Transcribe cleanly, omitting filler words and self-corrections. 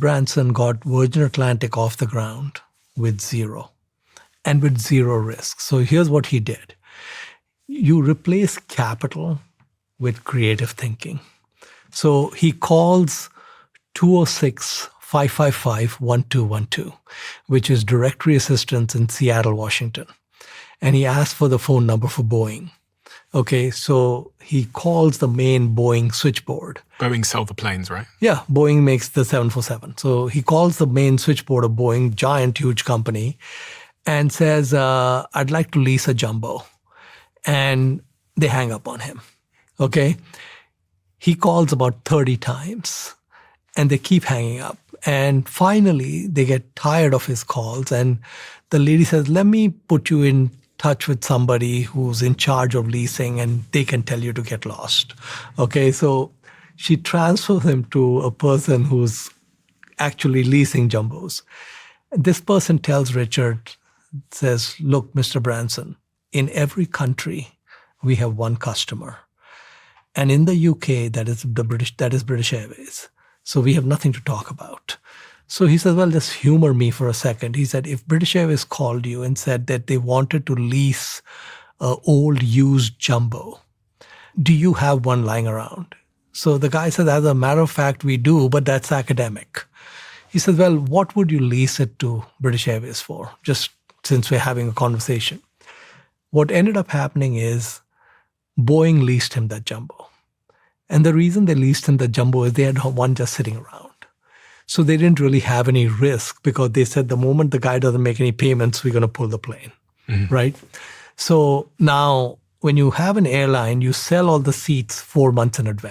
Branson got Virgin Atlantic off the ground with zero and with zero risk. So here's what he did. You replace capital with creative thinking. So he calls 206-555-1212, which is directory assistance in Seattle, Washington. And he asks for the phone number for Boeing. Okay, so he calls the main Boeing switchboard. Boeing sell the planes, right? Yeah, Boeing makes the 747. So he calls the main switchboard of Boeing, giant, huge company, and says, I'd like to lease a jumbo. And they hang up on him. Okay? He calls about 30 times, and they keep hanging up. And finally, they get tired of his calls, and the lady says, let me put you in touch with somebody who's in charge of leasing, and they can tell you to get lost. Okay, so she transfers him to a person who's actually leasing jumbos. This person tells Richard, says, look, Mr. Branson, in every country, we have one customer. And in the UK, that is British Airways. So we have nothing to talk about. So he says, well, just humor me for a second. He said, if British Airways called you and said that they wanted to lease an old used jumbo, do you have one lying around? So the guy says, as a matter of fact, we do, but that's academic. He says, well, what would you lease it to British Airways for? Just since we're having a conversation. What ended up happening is Boeing leased him that jumbo. And the reason they leased him the jumbo is they had one just sitting around. So they didn't really have any risk because they said the moment the guy doesn't make any payments, we're going to pull the plane, right? So now when you have an airline, you sell all the seats 4 months in advance.